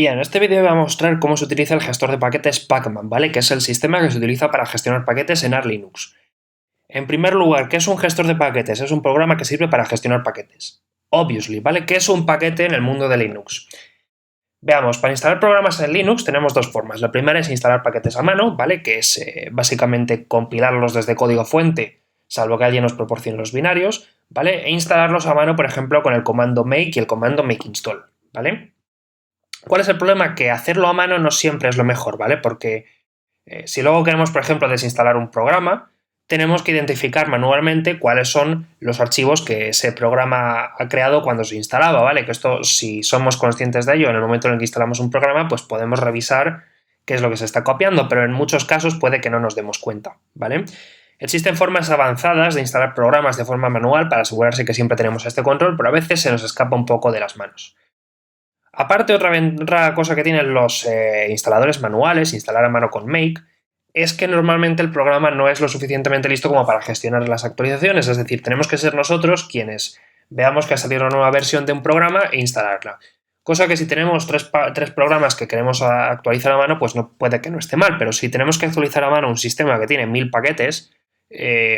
Bien, en este vídeo voy a mostrar cómo se utiliza el gestor de paquetes Pacman, ¿vale? Que es el sistema que se utiliza para gestionar paquetes en Arch Linux. En primer lugar, ¿qué es un gestor de paquetes? Es un programa que sirve para gestionar paquetes. Obviously, ¿vale? ¿Qué es un paquete en el mundo de Linux? Veamos, para instalar programas en Linux tenemos dos formas. La primera es instalar paquetes a mano, ¿vale? Que es básicamente compilarlos desde código fuente, salvo que alguien nos proporcione los binarios, ¿vale? E instalarlos a mano, por ejemplo, con el comando make y el comando make install, ¿vale? ¿Cuál es el problema? Que hacerlo a mano no siempre es lo mejor, ¿vale? Porque si luego queremos, por ejemplo, desinstalar un programa, tenemos que identificar manualmente cuáles son los archivos que ese programa ha creado cuando se instalaba, ¿vale? Que esto, si somos conscientes de ello en el momento en el que instalamos un programa, pues podemos revisar qué es lo que se está copiando, pero en muchos casos puede que no nos demos cuenta, ¿vale? Existen formas avanzadas de instalar programas de forma manual para asegurarse que siempre tenemos este control, pero a veces se nos escapa un poco de las manos. Aparte, otra cosa que tienen los instaladores manuales, instalar a mano con Make, es que normalmente el programa no es lo suficientemente listo como para gestionar las actualizaciones, es decir, tenemos que ser nosotros quienes veamos que ha salido una nueva versión de un programa e instalarla. Cosa que si tenemos tres programas que queremos actualizar a mano, pues no puede que no esté mal, pero si tenemos que actualizar a mano un sistema que tiene 1000 paquetes,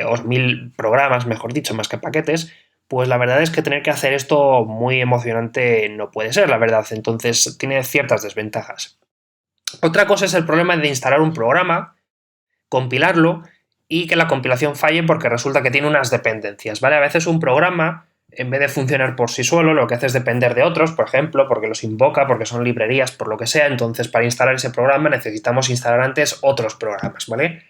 o 1000 programas, mejor dicho, más que paquetes, pues la verdad es que tener que hacer esto muy emocionante no puede ser, la verdad. Entonces tiene ciertas desventajas. Otra cosa es el problema de instalar un programa, compilarlo y que la compilación falle porque resulta que tiene unas dependencias, ¿vale? A veces un programa, en vez de funcionar por sí solo, lo que hace es depender de otros, por ejemplo, porque los invoca, porque son librerías, por lo que sea. Entonces, para instalar ese programa necesitamos instalar antes otros programas, ¿vale?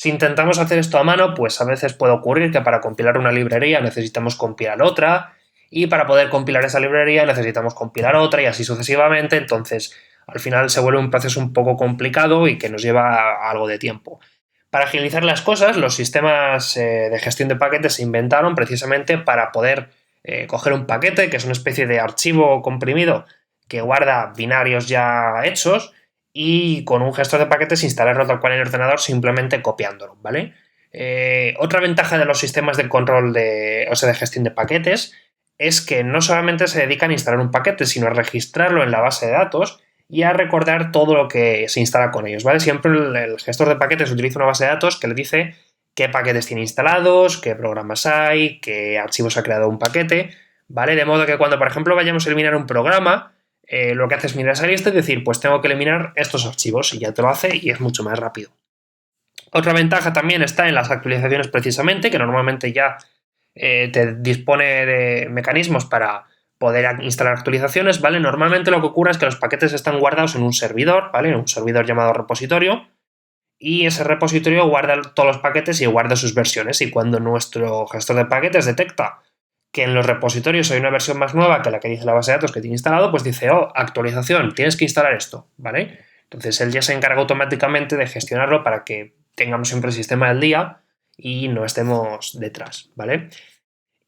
Si intentamos hacer esto a mano, pues a veces puede ocurrir que para compilar una librería necesitamos compilar otra, y para poder compilar esa librería necesitamos compilar otra, y así sucesivamente. Entonces, al final se vuelve un proceso un poco complicado y que nos lleva algo de tiempo. Para agilizar las cosas, los sistemas de gestión de paquetes se inventaron precisamente para poder coger un paquete, que es una especie de archivo comprimido que guarda binarios ya hechos, y con un gestor de paquetes instalarlo tal cual en el ordenador simplemente copiándolo, ¿vale? Otra ventaja de los sistemas de control de gestión de paquetes es que no solamente se dedican a instalar un paquete, sino a registrarlo en la base de datos y a recordar todo lo que se instala con ellos, ¿vale? Siempre el gestor de paquetes utiliza una base de datos que le dice qué paquetes tiene instalados, qué programas hay, qué archivos ha creado un paquete, ¿vale? De modo que cuando, por ejemplo, vayamos a eliminar un programa, lo que hace es mirar esa lista y decir, pues tengo que eliminar estos archivos, y ya te lo hace y es mucho más rápido. Otra ventaja también está en las actualizaciones precisamente, que normalmente ya te dispone de mecanismos para poder instalar actualizaciones, ¿vale? Normalmente lo que ocurre es que los paquetes están guardados en un servidor, ¿vale? En un servidor llamado repositorio, y ese repositorio guarda todos los paquetes y guarda sus versiones, y cuando nuestro gestor de paquetes detecta que en los repositorios hay una versión más nueva que la que dice la base de datos que tiene instalado, pues dice, oh, actualización, tienes que instalar esto, ¿vale? Entonces él ya se encarga automáticamente de gestionarlo para que tengamos siempre el sistema del día y no estemos detrás, ¿vale?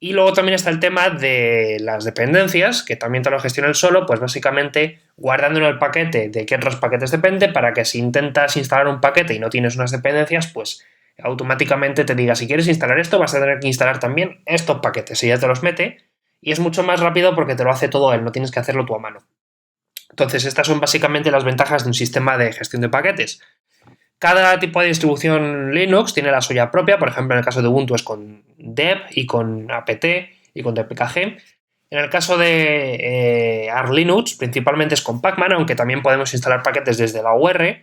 Y luego también está el tema de las dependencias, que también te lo gestiona él solo, pues básicamente guardando en el paquete de qué otros paquetes depende, para que si intentas instalar un paquete y no tienes unas dependencias, pues automáticamente te diga, si quieres instalar esto, vas a tener que instalar también estos paquetes, y ya te los mete, y es mucho más rápido porque te lo hace todo él, no tienes que hacerlo tú a mano. Entonces, estas son básicamente las ventajas de un sistema de gestión de paquetes. Cada tipo de distribución Linux tiene la suya propia. Por ejemplo, en el caso de Ubuntu es con deb y con apt y con dpkg. En el caso de Arch Linux, principalmente es con Pacman, aunque también podemos instalar paquetes desde la UR,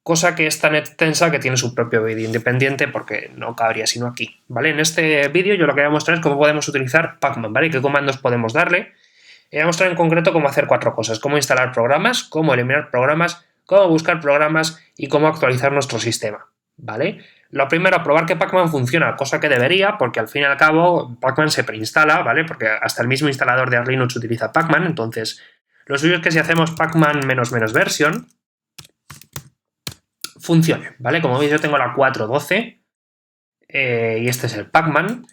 cosa que es tan extensa que tiene su propio vídeo independiente porque no cabría sino aquí, ¿vale? En este vídeo yo lo que voy a mostrar es cómo podemos utilizar Pacman, ¿vale? Qué comandos podemos darle. Voy a mostrar en concreto cómo hacer 4 cosas: cómo instalar programas, cómo eliminar programas, cómo buscar programas y cómo actualizar nuestro sistema, ¿vale? Lo primero, probar que Pacman funciona, cosa que debería, porque al fin y al cabo Pacman se preinstala, ¿vale? Porque hasta el mismo instalador de Arch Linux utiliza Pacman. Entonces lo suyo es que si hacemos Pacman -- version, funcione, ¿vale? Como veis yo tengo la 4.12 y este es el Pacman,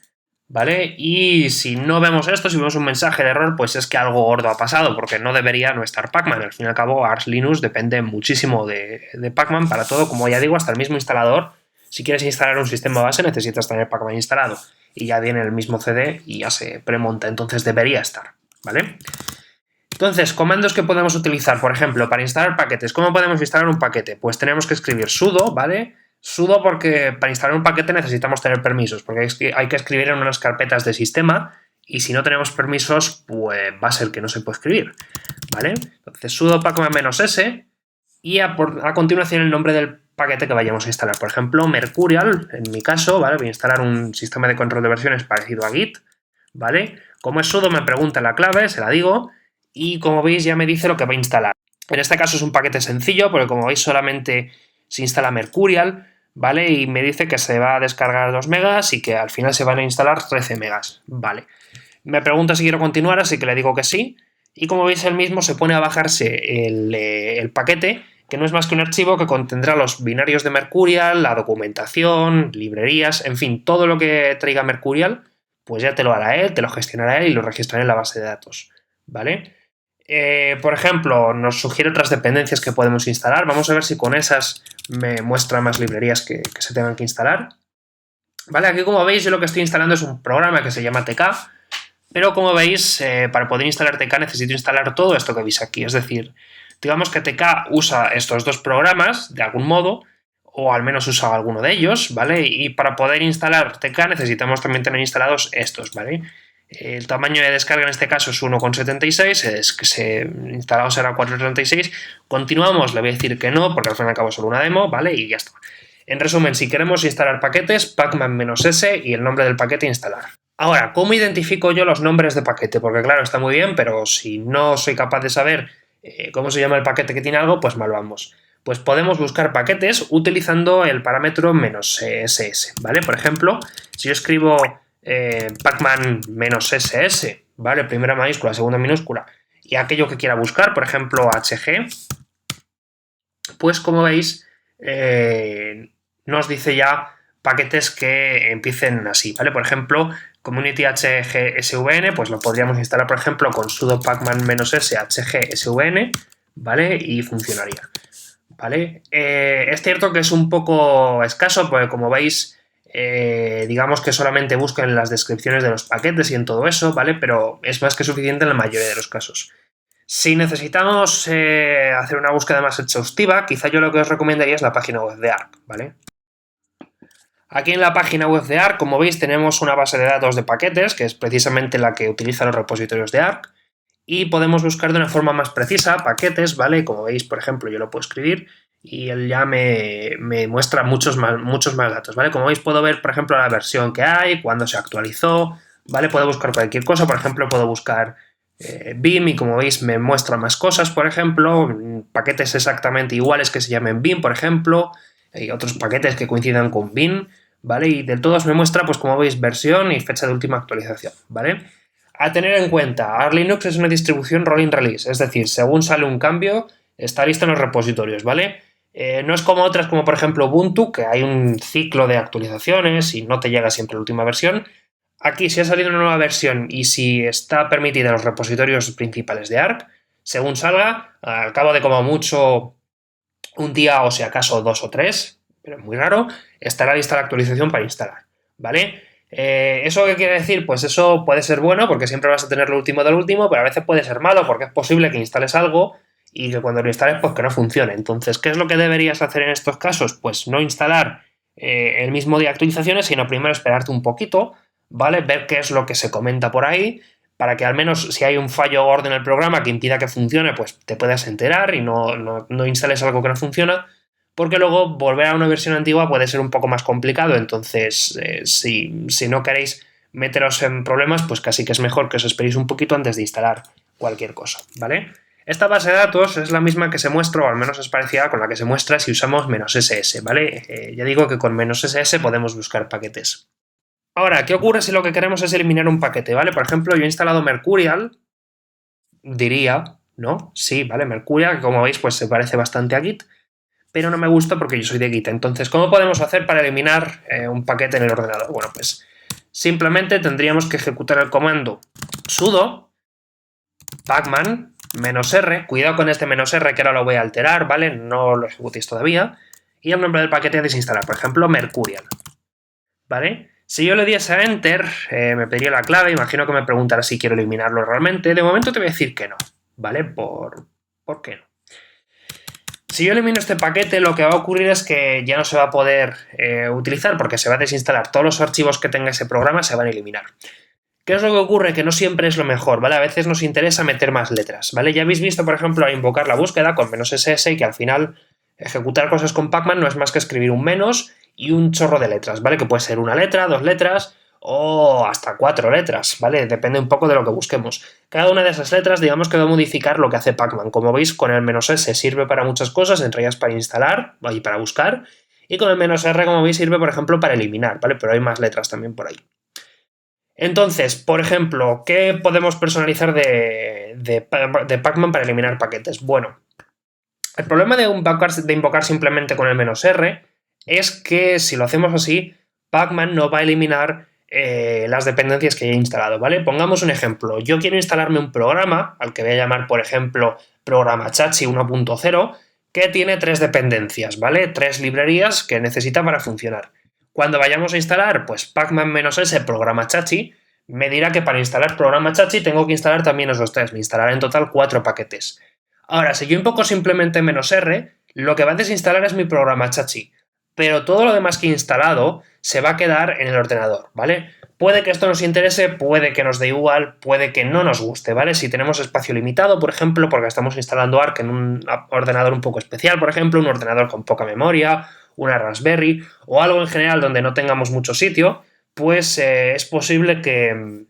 ¿vale? Y si no vemos esto, si vemos un mensaje de error, pues es que algo gordo ha pasado, porque no debería no estar Pacman. Al fin y al cabo, Arch Linux depende muchísimo de Pacman para todo, como ya digo, hasta el mismo instalador. Si quieres instalar un sistema base, necesitas tener Pacman instalado, y ya viene el mismo CD y ya se premonta, entonces debería estar, ¿vale? Entonces, comandos que podemos utilizar, por ejemplo, para instalar paquetes. ¿Cómo podemos instalar un paquete? Pues tenemos que escribir sudo, ¿vale? Sudo porque para instalar un paquete necesitamos tener permisos, porque hay que escribir en unas carpetas de sistema y si no tenemos permisos, pues va a ser que no se puede escribir, ¿vale? Entonces, sudo pacman-s y a continuación el nombre del paquete que vayamos a instalar. Por ejemplo, Mercurial, en mi caso, ¿vale? Voy a instalar un sistema de control de versiones parecido a Git, ¿vale? Como es sudo, me pregunta la clave, se la digo, y como veis ya me dice lo que va a instalar. En este caso es un paquete sencillo, porque como veis solamente se instala Mercurial, ¿vale? Y me dice que se va a descargar 2 megas y que al final se van a instalar 13 megas, ¿vale? Me pregunta si quiero continuar, así que le digo que sí. Y como veis, él mismo se pone a bajarse el paquete, que no es más que un archivo que contendrá los binarios de Mercurial, la documentación, librerías, en fin, todo lo que traiga Mercurial, pues ya te lo hará él, te lo gestionará él y lo registrará en la base de datos, ¿vale? Por ejemplo, nos sugiere otras dependencias que podemos instalar. Vamos a ver si con esas me muestra más librerías que se tengan que instalar. Vale, aquí como veis yo lo que estoy instalando es un programa que se llama TK, pero como veis, para poder instalar TK necesito instalar todo esto que veis aquí. Es decir, digamos que TK usa estos dos programas de algún modo, o al menos usa alguno de ellos, ¿vale? Y para poder instalar TK necesitamos también tener instalados estos, ¿vale? El tamaño de descarga en este caso es 1,76, instalado será 436. Continuamos, le voy a decir que no, porque al fin y al cabo es solo una demo, ¿vale? Y ya está. En resumen, si queremos instalar paquetes, pacman-s y el nombre del paquete instalar. Ahora, ¿cómo identifico yo los nombres de paquete? Porque claro, está muy bien, pero si no soy capaz de saber cómo se llama el paquete que tiene algo, pues mal vamos. Pues podemos buscar paquetes utilizando el parámetro "-ss", ¿vale? Por ejemplo, si yo escribo pacman-ss, ¿vale? Primera mayúscula, segunda minúscula, y aquello que quiera buscar, por ejemplo, hg, pues como veis, nos dice ya paquetes que empiecen así, ¿vale? Por ejemplo, community hgsvn, pues lo podríamos instalar, por ejemplo, con sudo pacman-s hgsvn, ¿vale? Y funcionaría, ¿vale? Es cierto que es un poco escaso, porque como veis, digamos que solamente busca en las descripciones de los paquetes y en todo eso, ¿vale? Pero es más que suficiente en la mayoría de los casos. Si necesitamos hacer una búsqueda más exhaustiva, quizá yo lo que os recomendaría es la página web de Arc, ¿vale? Aquí en la página web de Arc, como veis, tenemos una base de datos de paquetes, que es precisamente la que utilizan los repositorios de Arc, y podemos buscar de una forma más precisa paquetes, ¿vale? Como veis, por ejemplo, yo lo puedo escribir y él ya me muestra muchos más datos, ¿vale? Como veis, puedo ver, por ejemplo, la versión que hay, cuándo se actualizó, ¿vale? Puedo buscar cualquier cosa, por ejemplo, puedo buscar Vim y como veis me muestra más cosas, por ejemplo, paquetes exactamente iguales que se llamen Vim, por ejemplo, hay otros paquetes que coincidan con Vim, ¿vale? Y de todos me muestra, pues como veis, versión y fecha de última actualización, ¿vale? A tener en cuenta, Arch Linux es una distribución rolling release, es decir, según sale un cambio, está listo en los repositorios, ¿vale? No es como otras, como por ejemplo Ubuntu, que hay un ciclo de actualizaciones y no te llega siempre la última versión. Aquí, si ha salido una nueva versión y si está permitida en los repositorios principales de Arc, según salga, al cabo de como mucho un día o si acaso 2 o 3, pero es muy raro, estará lista la actualización para instalar, ¿vale? ¿Eso qué quiere decir? Pues eso puede ser bueno porque siempre vas a tener lo último del último, pero a veces puede ser malo porque es posible que instales algo y que cuando lo instales pues que no funcione. Entonces, ¿qué es lo que deberías hacer en estos casos? Pues no instalar el mismo día de actualizaciones, sino primero esperarte un poquito, ¿vale? Ver qué es lo que se comenta por ahí, para que al menos si hay un fallo gordo en el programa que impida que funcione, pues te puedas enterar y no instales algo que no funciona, porque luego volver a una versión antigua puede ser un poco más complicado. Entonces, si no queréis meteros en problemas, pues casi que es mejor que os esperéis un poquito antes de instalar cualquier cosa, ¿vale? Esta base de datos es la misma que se muestra, o al menos es parecida con la que se muestra si usamos "-ss", ¿vale? Ya digo que con "-ss" podemos buscar paquetes. Ahora, ¿qué ocurre si lo que queremos es eliminar un paquete, ¿vale? Por ejemplo, yo he instalado Mercurial, diría, ¿no? Sí, ¿vale? Mercurial, que como veis, pues se parece bastante a Git, pero no me gusta porque yo soy de Git. Entonces, ¿cómo podemos hacer para eliminar un paquete en el ordenador? Bueno, pues simplemente tendríamos que ejecutar el comando sudo pacman-r, cuidado con este "-r" que ahora lo voy a alterar, ¿vale? No lo ejecutéis todavía, y el nombre del paquete a desinstalar, por ejemplo, Mercurial, ¿vale? Si yo le diese a Enter, me pediría la clave, imagino que me preguntará si quiero eliminarlo realmente. De momento te voy a decir que no, ¿vale? ¿Por qué no? Si yo elimino este paquete, lo que va a ocurrir es que ya no se va a poder utilizar porque se va a desinstalar. Todos los archivos que tenga ese programa se van a eliminar. ¿Qué es lo que ocurre? Que no siempre es lo mejor, ¿vale? A veces nos interesa meter más letras, ¿vale? Ya habéis visto, por ejemplo, al invocar la búsqueda con "-ss", y que al final ejecutar cosas con pacman no es más que escribir un menos y un chorro de letras, ¿vale? Que puede ser una letra, 2 letras o hasta 4 letras, ¿vale? Depende un poco de lo que busquemos. Cada una de esas letras, digamos que va a modificar lo que hace pacman. Como veis, con el "-s" sirve para muchas cosas, entre ellas para instalar y para buscar, y con el "-r", como veis, sirve, por ejemplo, para eliminar, ¿vale? Pero hay más letras también por ahí. Entonces, por ejemplo, ¿qué podemos personalizar de pacman para eliminar paquetes? Bueno, el problema de invocar simplemente con el "-r" es que si lo hacemos así, pacman no va a eliminar las dependencias que he instalado, ¿vale? Pongamos un ejemplo. Yo quiero instalarme un programa, al que voy a llamar, por ejemplo, programa Chachi 1.0, que tiene 3 dependencias, ¿vale? 3 librerías que necesita para funcionar. Cuando vayamos a instalar, pues pacman-s programa Chachi, me dirá que para instalar programa Chachi tengo que instalar también esos 3. Me instalará en total 4 paquetes. Ahora, si yo invoco simplemente "-r", lo que va a desinstalar es mi programa Chachi, pero todo lo demás que he instalado se va a quedar en el ordenador, ¿vale? Puede que esto nos interese, puede que nos dé igual, puede que no nos guste, ¿vale? Si tenemos espacio limitado, por ejemplo, porque estamos instalando Arc en un ordenador un poco especial, por ejemplo, un ordenador con poca memoria, una Raspberry o algo en general donde no tengamos mucho sitio, pues es posible que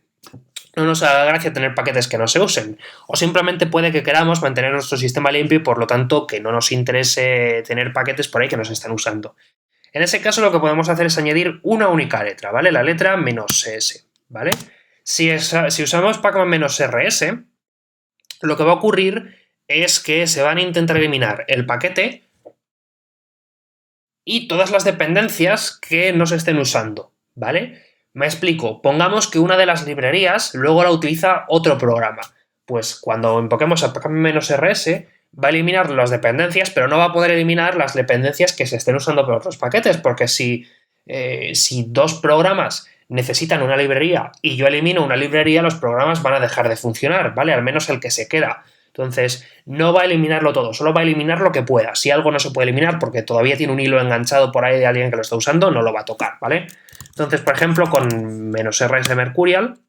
no nos haga gracia tener paquetes que no se usen. O simplemente puede que queramos mantener nuestro sistema limpio y por lo tanto que no nos interese tener paquetes por ahí que no se están usando. En ese caso lo que podemos hacer es añadir una única letra, ¿vale? La letra "-s", ¿vale? Si usamos pacman-rs, lo que va a ocurrir es que se van a intentar eliminar el paquete y todas las dependencias que no se estén usando, ¿vale? Me explico. Pongamos que una de las librerías luego la utiliza otro programa. Pues cuando invoquemos a pacman-rs va a eliminar las dependencias, pero no va a poder eliminar las dependencias que se estén usando por otros paquetes, porque si 2 programas necesitan una librería y yo elimino una librería, los programas van a dejar de funcionar, ¿vale? Al menos el que se queda. Entonces, no va a eliminarlo todo, solo va a eliminar lo que pueda. Si algo no se puede eliminar porque todavía tiene un hilo enganchado por ahí de alguien que lo está usando, no lo va a tocar, ¿vale? Entonces, por ejemplo, con "-rs Mercurial,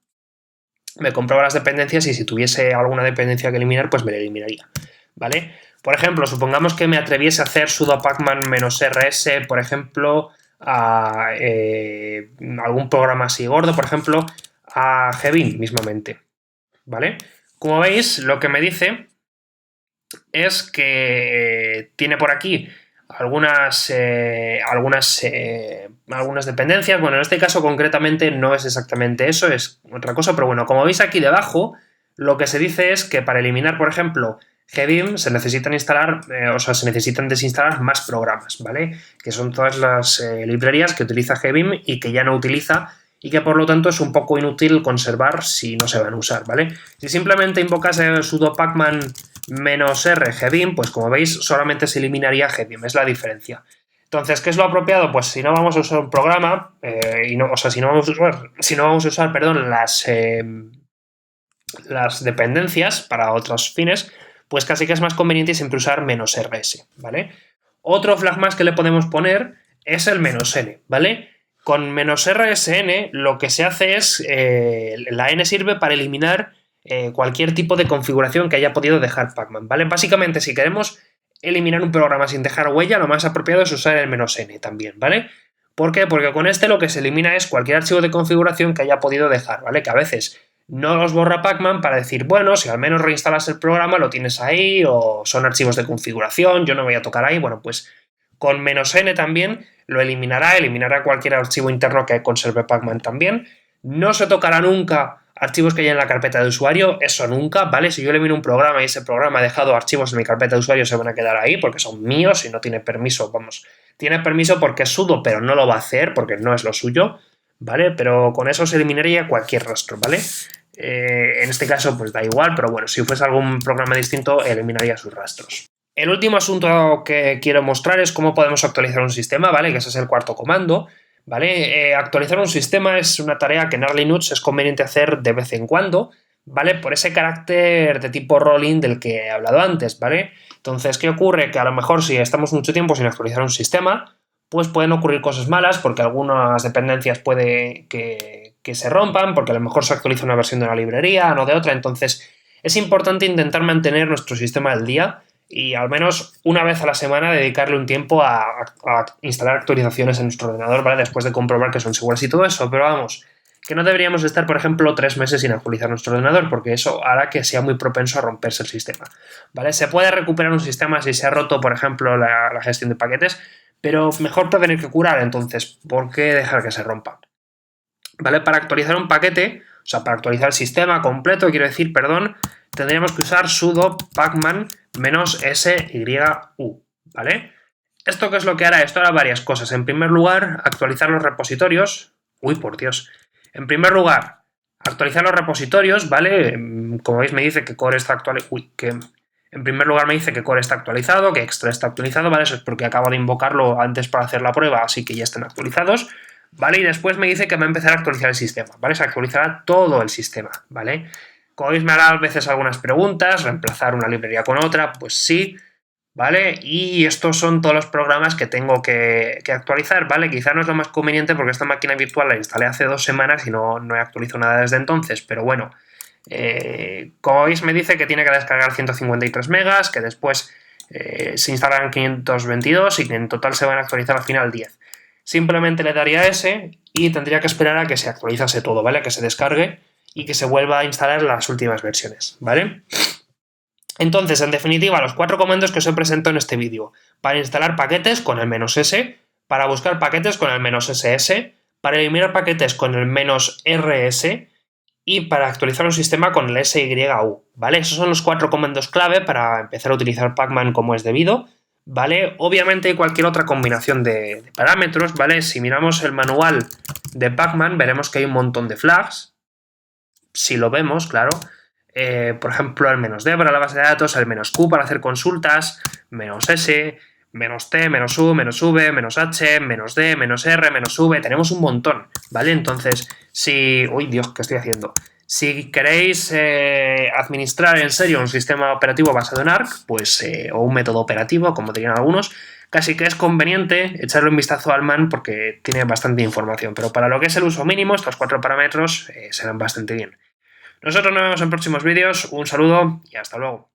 me comprueba las dependencias y si tuviese alguna dependencia que eliminar, pues me la eliminaría, ¿vale? Por ejemplo, supongamos que me atreviese a hacer sudo pacman-rs, por ejemplo, a algún programa así gordo, por ejemplo, a Gevin mismamente, ¿vale? Como veis, lo que me dice es que tiene por aquí algunas dependencias. Bueno, en este caso concretamente no es exactamente eso, es otra cosa, pero bueno, como veis aquí debajo, lo que se dice es que para eliminar, por ejemplo, Gvim se necesitan se necesitan desinstalar más programas, ¿vale? Que son todas las librerías que utiliza Gvim y que ya no utiliza y que por lo tanto es un poco inútil conservar si no se van a usar, ¿vale? Si simplemente invocas el sudo pacman-r Gvim, pues como veis solamente se eliminaría Gvim, es la diferencia. Entonces, ¿qué es lo apropiado? Pues si no vamos a usar un programa, si no vamos a usar, las dependencias para otros fines, pues casi que es más conveniente siempre usar "-rs", ¿vale? Otro flag más que le podemos poner es el "-n", ¿vale? Con "-rsn lo que se hace es, la n sirve para eliminar cualquier tipo de configuración que haya podido dejar pacman, ¿vale? Básicamente, si queremos eliminar un programa sin dejar huella, lo más apropiado es usar el "-n" también, ¿vale? ¿Por qué? Porque con este lo que se elimina es cualquier archivo de configuración que haya podido dejar, ¿vale? Que a veces no los borra pacman para decir, bueno, si al menos reinstalas el programa, lo tienes ahí, o son archivos de configuración, yo no voy a tocar ahí. Bueno, pues con "-n también lo eliminará cualquier archivo interno que conserve pacman también. No se tocará nunca archivos que hay en la carpeta de usuario, eso nunca, ¿vale? Si yo elimino un programa y ese programa ha dejado archivos en mi carpeta de usuario, se van a quedar ahí porque son míos y no tiene permiso, tiene permiso porque es sudo, pero no lo va a hacer porque no es lo suyo, ¿vale? Pero con eso se eliminaría cualquier rastro, ¿vale? En este caso, pues da igual, pero bueno, si fuese algún programa distinto, eliminaría sus rastros. El último asunto que quiero mostrar es cómo podemos actualizar un sistema, ¿vale? Que ese es el cuarto comando, ¿vale? Actualizar un sistema es una tarea que en Arch Linux es conveniente hacer de vez en cuando, ¿vale? Por ese carácter de tipo rolling del que he hablado antes, ¿vale? Entonces, ¿qué ocurre? Que a lo mejor si estamos mucho tiempo sin actualizar un sistema, pues pueden ocurrir cosas malas porque algunas dependencias puede que se rompan, porque a lo mejor se actualiza una versión de una librería, no de otra. Entonces, es importante intentar mantener nuestro sistema al día y al menos una vez a la semana dedicarle un tiempo a instalar actualizaciones en nuestro ordenador, ¿vale? Después de comprobar que son seguras y todo eso, pero vamos, que no deberíamos estar, por ejemplo, 3 meses sin actualizar nuestro ordenador, porque eso hará que sea muy propenso a romperse el sistema, ¿vale? Se puede recuperar un sistema si se ha roto, por ejemplo, la gestión de paquetes, pero mejor prevenir que curar, entonces, ¿por qué dejar que se rompa? ¿Vale? Para actualizar un paquete, o sea, para actualizar el sistema completo, quiero decir, perdón, tendríamos que usar sudo pacman -syu, ¿vale? ¿Esto qué es lo que hará? Esto hará varias cosas. En primer lugar, actualizar los repositorios. Uy, por Dios. En primer lugar, actualizar los repositorios, ¿vale? Como veis me dice que core está actualizado. Uy, que en primer lugar me dice que core está actualizado, que extra está actualizado, ¿vale? Eso es porque acabo de invocarlo antes para hacer la prueba, así que ya están actualizados, ¿vale? Y después me dice que va a empezar a actualizar el sistema, ¿vale? Se actualizará todo el sistema, ¿vale? Como veis me hará a veces algunas preguntas, reemplazar una librería con otra, pues sí, ¿vale? Y estos son todos los programas que tengo que actualizar, ¿vale? Quizá no es lo más conveniente porque esta máquina virtual la instalé hace 2 semanas y no he actualizado nada desde entonces, pero bueno, como veis me dice que tiene que descargar 153 megas, que después se instalarán 522 y que en total se van a actualizar al final 10. Simplemente le daría ese y tendría que esperar a que se actualizase todo, ¿vale? Que se descargue y que se vuelva a instalar las últimas versiones, ¿vale? Entonces, en definitiva, los 4 comandos que os he presentado en este vídeo. Para instalar paquetes con el "-s", para buscar paquetes con el "-ss", para eliminar paquetes con el "-rs" y para actualizar un sistema con el "syu", ¿vale? Esos son los 4 comandos clave para empezar a utilizar pacman como es debido, ¿vale? Obviamente hay cualquier otra combinación de parámetros, ¿vale? Si miramos el manual de pacman veremos que hay un montón de flags, si lo vemos, claro. Por ejemplo, el "-d" para la base de datos, el "-q" para hacer consultas, "-s", "-t", "-u", "-v", "-h", "-d", "-r", "-v", tenemos un montón, ¿vale? Entonces, si... ¡Uy, Dios! ¿Qué estoy haciendo? Si queréis administrar en serio un sistema operativo basado en ARC, pues, o un método operativo, como dirían algunos, casi que es conveniente echarle un vistazo al man porque tiene bastante información, pero para lo que es el uso mínimo, estos 4 parámetros serán bastante bien. Nosotros nos vemos en próximos vídeos, un saludo y hasta luego.